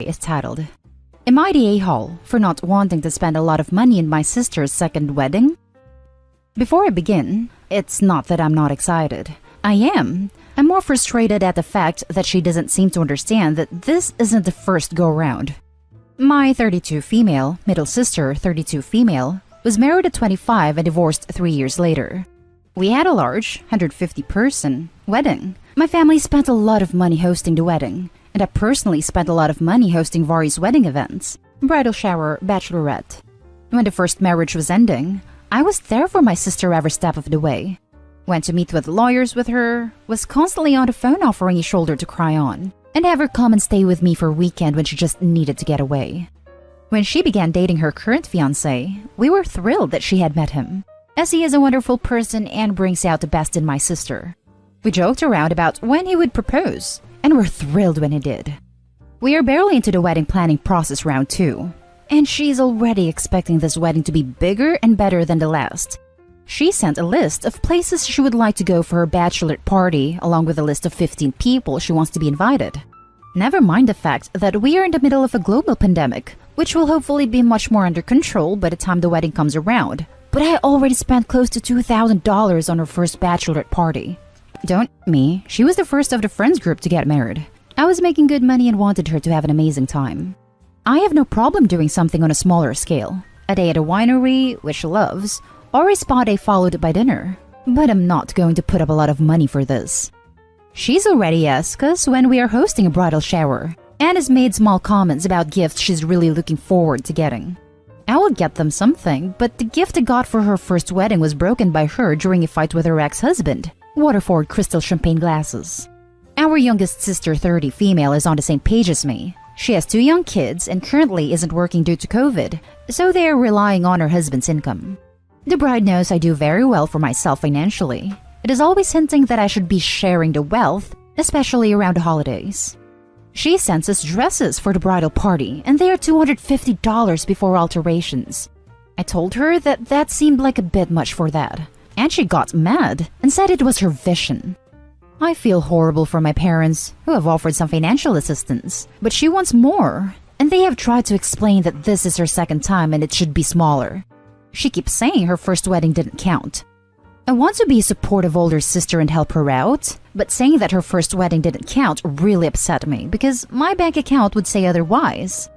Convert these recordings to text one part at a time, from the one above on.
is titled, "Am I the a-hole for not wanting to spend a lot of money in my sister's second wedding?" Before I begin, it's not that I'm not excited. I am. I'm more frustrated at the fact that she doesn't seem to understand that this isn't the first go-around. My 32 female, middle sister 32 female, was married at 25 and divorced 3 years later. We had a large, 150-person wedding. My family spent a lot of money hosting the wedding, and I personally spent a lot of money hosting various wedding events, bridal shower, bachelorette. When the first marriage was ending, I was there for my sister every step of the way. Went to meet with lawyers with her, was constantly on the phone offering a shoulder to cry on, and have her come and stay with me for a weekend when she just needed to get away. When she began dating her current fiancé, we were thrilled that she had met him, as he is a wonderful person and brings out the best in my sister. We joked around about when he would propose, and were thrilled when he did. We are barely into the wedding planning process round 2, and she's already expecting this wedding to be bigger and better than the last. She sent a list of places she would like to go for her bachelorette party, along with a list of 15 people she wants to be invited. Never mind the fact that we are in the middle of a global pandemic, which will hopefully be much more under control by the time the wedding comes around. But I already spent close to $2,000 on her first bachelorette party. Don't me, she was the first of the friends group to get married. I was making good money and wanted her to have an amazing time. I have no problem doing something on a smaller scale. A day at a winery, which she loves, or a spa day followed by dinner. But I'm not going to put up a lot of money for this. She's already asked us when we are hosting a bridal shower, and has made small comments about gifts she's really looking forward to getting. I will get them something, but the gift I got for her first wedding was broken by her during a fight with her ex-husband. Waterford crystal champagne glasses. Our youngest sister, 30 female, is on the same page as me. She has 2 young kids and currently isn't working due to COVID, so they are relying on her husband's income. The bride knows I do very well for myself financially. It is always hinting that I should be sharing the wealth, especially around the holidays. She sends us dresses for the bridal party, and they are $250 before alterations. I told her that that seemed like a bit much for that, and she got mad and said it was her vision. I feel horrible for my parents, who have offered some financial assistance, but she wants more, and they have tried to explain that this is her second time and it should be smaller. She keeps saying her first wedding didn't count. I want to be a supportive older sister and help her out, but saying that her first wedding didn't count really upset me because my bank account would say otherwise.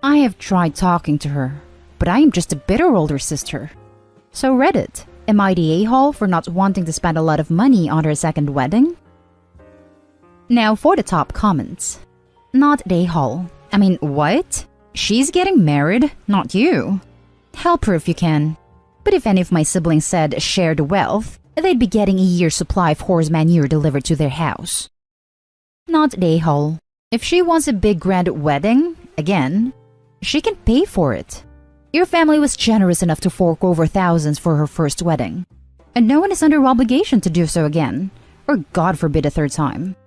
I have tried talking to her, but I am just a bitter older sister. So Reddit, am I the a-hole for not wanting to spend a lot of money on her second wedding? Now for the top comments. Not the a-hole. I mean, what? She's getting married, not you. Help her if you can. But if any of my siblings said share the wealth, they'd be getting a year's supply of horse manure delivered to their house. Not the a-hole. If she wants a big grand wedding, again, she can pay for it. Your family was generous enough to fork over thousands for her first wedding, and no one is under obligation to do so again, or God forbid a third time.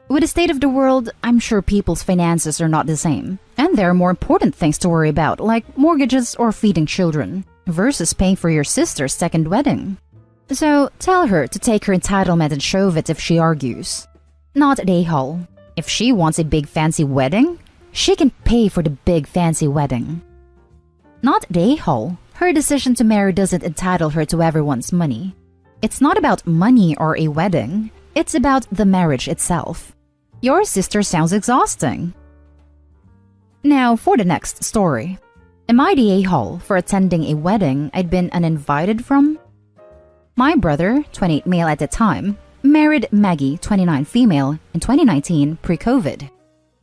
With the state of the world, I'm sure people's finances are not the same, and there are more important things to worry about, like mortgages or feeding children, versus paying for your sister's second wedding. So tell her to take her entitlement and shove it if she argues. Not the a-hole. If she wants a big fancy wedding, she can pay for the big fancy wedding. Not the a-hole. Her decision to marry doesn't entitle her to everyone's money. It's not about money or a wedding. It's about the marriage itself. Your sister sounds exhausting. Now for the next story. Am I the a-hole for attending a wedding I'd been uninvited from? My brother, 28 male at the time, married Maggie, 29 female, in 2019 pre-COVID.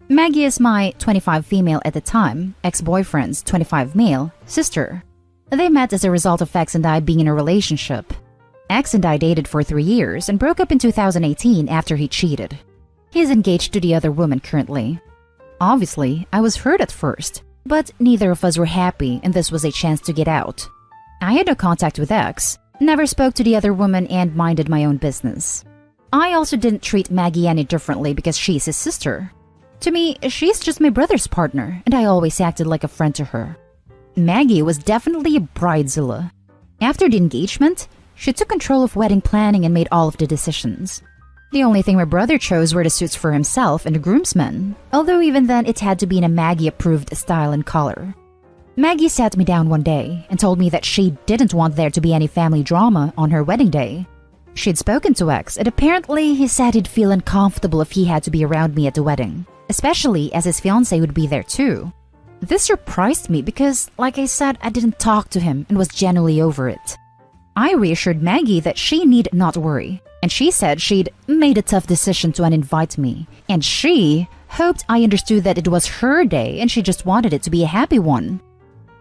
Maggie is my 25 female at the time, ex-boyfriend's 25 male, sister. They met as a result of X and I being in a relationship. X and I dated for 3 years and broke up in 2018 after he cheated. He's engaged to the other woman currently. Obviously, I was hurt at first, but neither of us were happy and this was a chance to get out. I had no contact with X, never spoke to the other woman and minded my own business. I also didn't treat Maggie any differently because she's his sister. To me, she's just my brother's partner and I always acted like a friend to her. Maggie was definitely a bridezilla. After the engagement, she took control of wedding planning and made all of the decisions. The only thing my brother chose were the suits for himself and the groomsmen, although even then it had to be in a Maggie-approved style and color. Maggie sat me down one day and told me that she didn't want there to be any family drama on her wedding day. She'd spoken to X, and apparently he said he'd feel uncomfortable if he had to be around me at the wedding, especially as his fiancée would be there too. This surprised me because, like I said, I didn't talk to him and was genuinely over it. I reassured Maggie that she need not worry, and she said she'd made a tough decision to uninvite me, and she hoped I understood that it was her day and she just wanted it to be a happy one.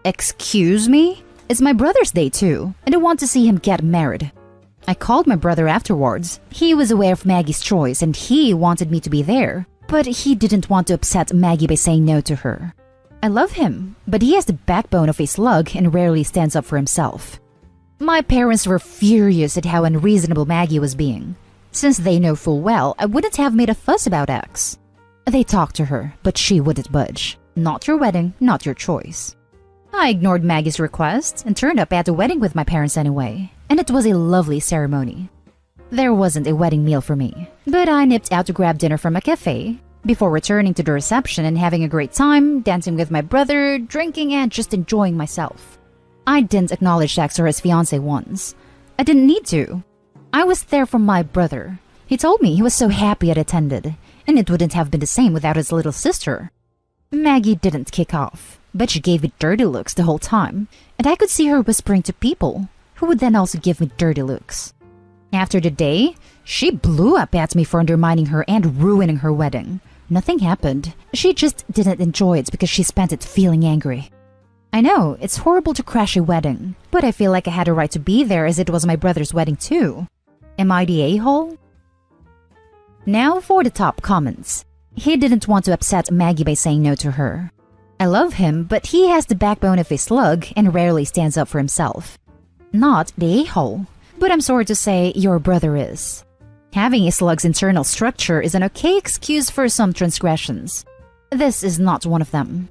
Excuse me? It's my brother's day too, and I want to see him get married. I called my brother afterwards. He was aware of Maggie's choice and he wanted me to be there, but he didn't want to upset Maggie by saying no to her. I love him, but he has the backbone of a slug and rarely stands up for himself. My parents were furious at how unreasonable Maggie was being. Since they know full well I wouldn't have made a fuss about X. They talked to her, but she wouldn't budge. Not your wedding, not your choice. I ignored Maggie's request and turned up at the wedding with my parents anyway, and it was a lovely ceremony. There wasn't a wedding meal for me, but I nipped out to grab dinner from a cafe before returning to the reception and having a great time, dancing with my brother, drinking and just enjoying myself. I didn't acknowledge X or his fiancée once. I didn't need to. I was there for my brother. He told me he was so happy I'd attended, and it wouldn't have been the same without his little sister. Maggie didn't kick off, but she gave me dirty looks the whole time, and I could see her whispering to people, who would then also give me dirty looks. After the day, she blew up at me for undermining her and ruining her wedding. Nothing happened. She just didn't enjoy it because she spent it feeling angry. I know, it's horrible to crash a wedding, but I feel like I had a right to be there as it was my brother's wedding too. Am I the a-hole? Now for the top comments. He didn't want to upset Maggie by saying no to her. I love him, but he has the backbone of a slug and rarely stands up for himself. Not the a-hole, but I'm sorry to say your brother is. Having a slug's internal structure is an okay excuse for some transgressions. This is not one of them.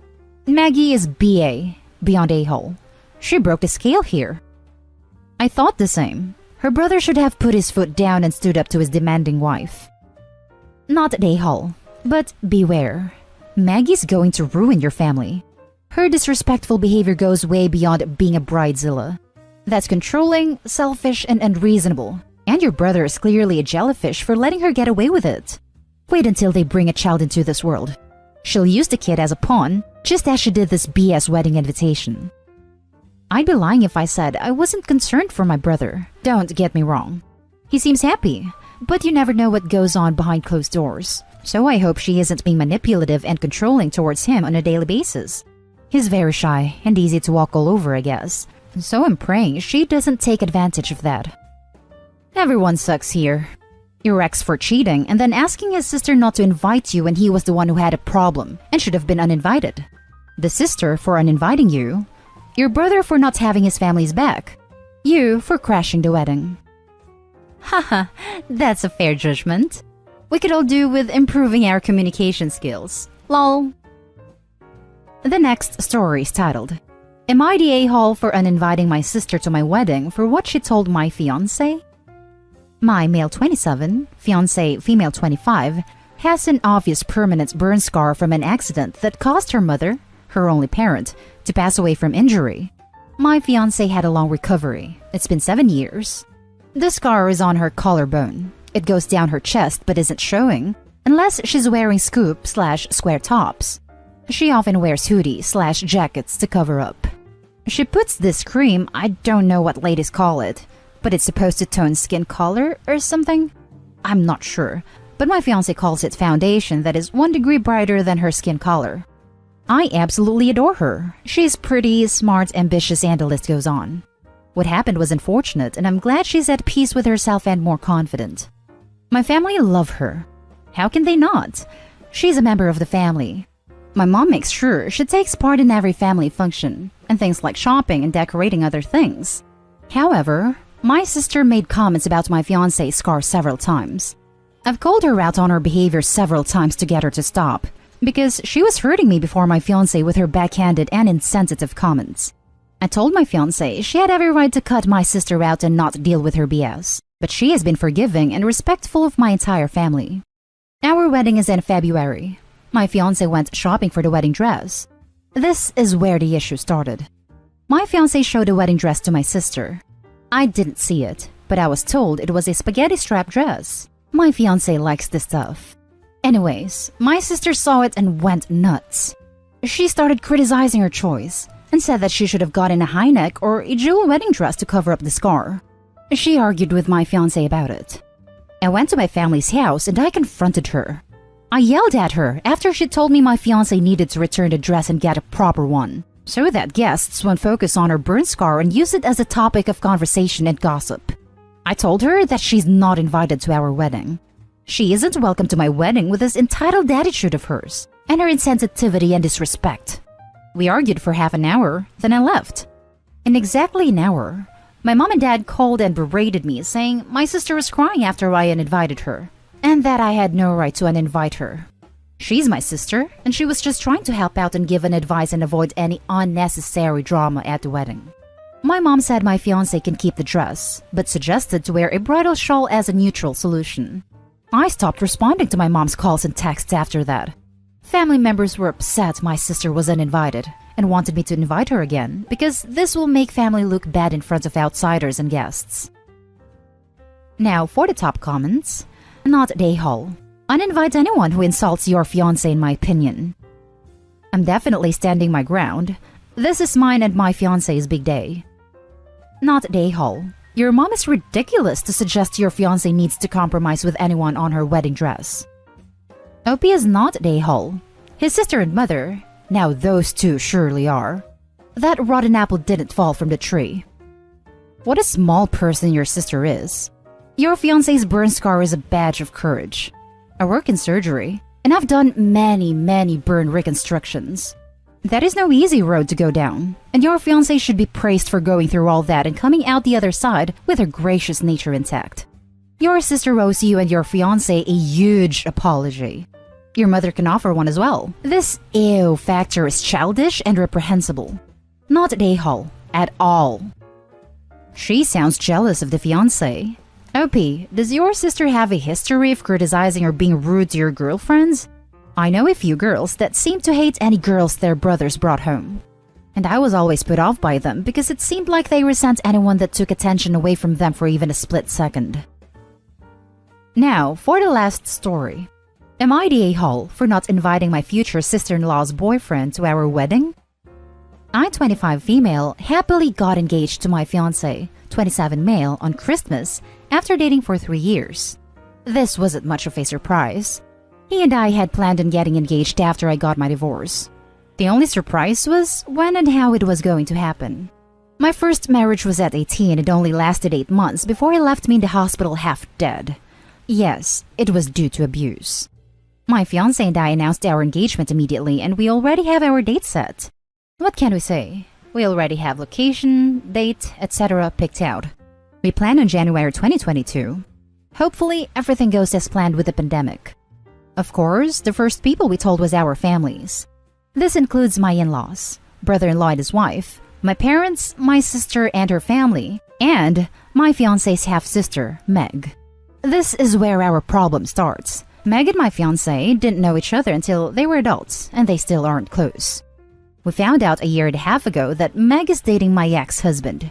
Maggie is BA, beyond a-hole. She broke the scale here. I thought the same. Her brother should have put his foot down and stood up to his demanding wife. Not a-hole, but beware. Maggie's going to ruin your family. Her disrespectful behavior goes way beyond being a bridezilla. That's controlling, selfish, and unreasonable. And your brother is clearly a jellyfish for letting her get away with it. Wait until they bring a child into this world. She'll use the kid as a pawn, just as she did this BS wedding invitation. I'd be lying if I said I wasn't concerned for my brother. Don't get me wrong. He seems happy, but you never know what goes on behind closed doors. So I hope she isn't being manipulative and controlling towards him on a daily basis. He's very shy and easy to walk all over, I guess. So I'm praying she doesn't take advantage of that. Everyone sucks here. Your ex for cheating and then asking his sister not to invite you when he was the one who had a problem and should have been uninvited. The sister for uninviting you. Your brother for not having his family's back. You for crashing the wedding. Haha, that's a fair judgment. We could all do with improving our communication skills. Lol. The next story is titled, Am I the a-hole for uninviting my sister to my wedding for what she told my fiancé? My male 27, fiancé female 25, has an obvious permanent burn scar from an accident that caused her mother, her only parent, to pass away from injury. My fiancé had a long recovery. It's been 7 years. The scar is on her collarbone. It goes down her chest but isn't showing, unless she's wearing scoop/square tops. She often wears hoodies/jackets to cover up. She puts this cream, I don't know what ladies call it, but it's supposed to tone skin color or something? I'm not sure, but my fiancé calls it foundation that is 1 degree brighter than her skin color. I absolutely adore her. She's pretty, smart, ambitious, and the list goes on. What happened was unfortunate, and I'm glad she's at peace with herself and more confident. My family love her. How can they not? She's a member of the family. My mom makes sure she takes part in every family function, and things like shopping and decorating other things. However, my sister made comments about my fiancé's scar several times. I've called her out on her behavior several times to get her to stop, because she was hurting me before my fiancé with her backhanded and insensitive comments. I told my fiancé she had every right to cut my sister out and not deal with her BS, but she has been forgiving and respectful of my entire family. Our wedding is in February. My fiancé went shopping for the wedding dress. This is where the issue started. My fiancé showed the wedding dress to my sister. I didn't see it, but I was told it was a spaghetti strap dress. My fiancé likes this stuff. Anyways, my sister saw it and went nuts. She started criticizing her choice and said that she should have gotten a high neck or a jewel wedding dress to cover up the scar. She argued with my fiancé about it. I went to my family's house and I confronted her. I yelled at her after she told me my fiancé needed to return the dress and get a proper one, so that guests won't focus on her burn scar and use it as a topic of conversation and gossip. I told her that she's not invited to our wedding. She isn't welcome to my wedding with this entitled attitude of hers and her insensitivity and disrespect. We argued for half an hour, then I left. In exactly an hour, my mom and dad called and berated me, saying my sister was crying after I uninvited her, and that I had no right to uninvite her. She's my sister, and she was just trying to help out and give an advice and avoid any unnecessary drama at the wedding. My mom said my fiancé can keep the dress, but suggested to wear a bridal shawl as a neutral solution. I stopped responding to my mom's calls and texts after that. Family members were upset my sister was uninvited and wanted me to invite her again because this will make family look bad in front of outsiders and guests. Now for the top comments. Not day haul. Uninvite anyone who insults your fiancé in my opinion. I'm definitely standing my ground. This is mine and my fiancé's big day. Not day haul. Your mom is ridiculous to suggest your fiancé needs to compromise with anyone on her wedding dress. OP is not day haul. His sister and mother, now those two surely are. That rotten apple didn't fall from the tree. What a small person your sister is. Your fiancé's burn scar is a badge of courage. I work in surgery, and I've done many burn reconstructions. That is no easy road to go down, and your fiancé should be praised for going through all that and coming out the other side with her gracious nature intact. Your sister owes you and your fiancé a huge apology. Your mother can offer one as well. This ew factor is childish and reprehensible. Not day haul at all. She sounds jealous of the fiancé. OP, does your sister have a history of criticizing or being rude to your girlfriends? I know a few girls that seem to hate any girls their brothers brought home. And I was always put off by them because it seemed like they resent anyone that took attention away from them for even a split second. Now, for the last story. Am I the a-hole for not inviting my future sister-in-law's boyfriend to our wedding? I, 25 female, happily got engaged to my fiancé, 27 male, on Christmas after dating for 3 years. This wasn't much of a surprise. He and I had planned on getting engaged after I got my divorce. The only surprise was when and how it was going to happen. My first marriage was at 18 and only lasted 8 months before he left me in the hospital half dead. Yes, it was due to abuse. My fiancé and I announced our engagement immediately and we already have our date set. What can we say? We already have location, date, etc. picked out. We plan on January 2022. Hopefully, everything goes as planned with the pandemic. Of course, the first people we told was our families. This includes my in-laws, brother-in-law and his wife, my parents, my sister and her family, and my fiancé's half-sister, Meg. This is where our problem starts. Meg and my fiancé didn't know each other until they were adults, and they still aren't close. We found out a year and a half ago that Meg is dating my ex-husband.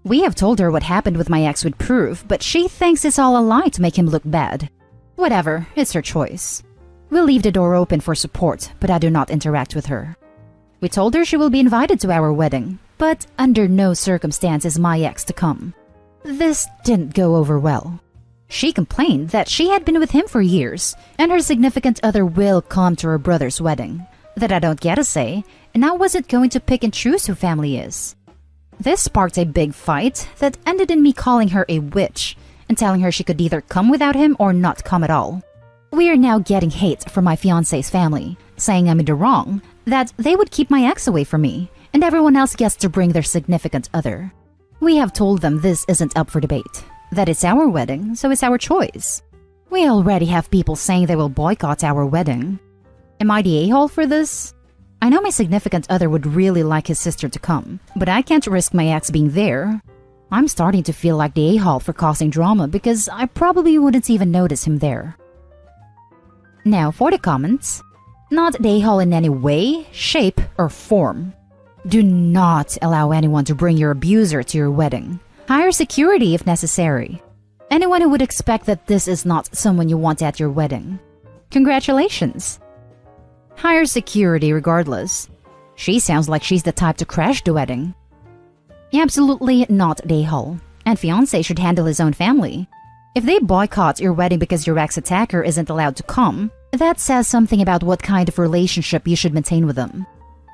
We have told her what happened with my ex with proof, but she thinks it's all a lie to make him look bad. Whatever, it's her choice. We'll leave the door open for support, but I do not interact with her. We told her she will be invited to our wedding, but under no circumstance is my ex to come. This didn't go over well. She complained that she had been with him for years, and her significant other will come to her brother's wedding. That I don't get a say, and I wasn't going to pick and choose who family is. This sparked a big fight that ended in me calling her a witch and telling her she could either come without him or not come at all. We are now getting hate from my fiancé's family, saying I'm in the wrong, that they would keep my ex away from me, and everyone else gets to bring their significant other. We have told them this isn't up for debate, that it's our wedding, so it's our choice. We already have people saying they will boycott our wedding. Am I the a-hole for this? I know my significant other would really like his sister to come, but I can't risk my ex being there. I'm starting to feel like the a-hole for causing drama because I probably wouldn't even notice him there. Now for the comments. Not the a-hole in any way, shape, or form. Do not allow anyone to bring your abuser to your wedding. Hire security if necessary. Anyone who would expect that this is not someone you want at your wedding. Congratulations. Hire security regardless. She sounds like she's the type to crash the wedding. Absolutely not the a-hole. And fiancé should handle his own family. If they boycott your wedding because your ex-attacker isn't allowed to come, that says something about what kind of relationship you should maintain with them.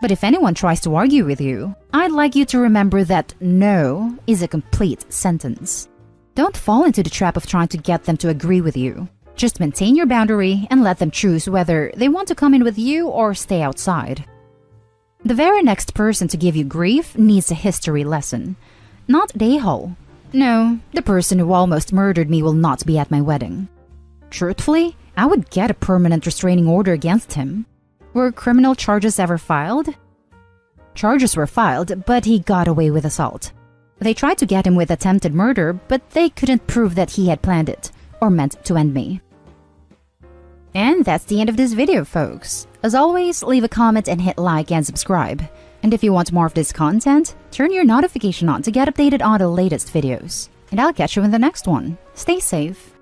But if anyone tries to argue with you, I'd like you to remember that no is a complete sentence. Don't fall into the trap of trying to get them to agree with you. Just maintain your boundary and let them choose whether they want to come in with you or stay outside. The very next person to give you grief needs a history lesson, not the a-hole. No, the person who almost murdered me will not be at my wedding. Truthfully, I would get a permanent restraining order against him. Were criminal charges ever filed? Charges were filed, but he got away with assault. They tried to get him with attempted murder, but they couldn't prove that he had planned it or meant to end me. And that's the end of this video, folks. As always, leave a comment and hit like and subscribe. And if you want more of this content, turn your notification on to get updated on the latest videos. And I'll catch you in the next one. Stay safe.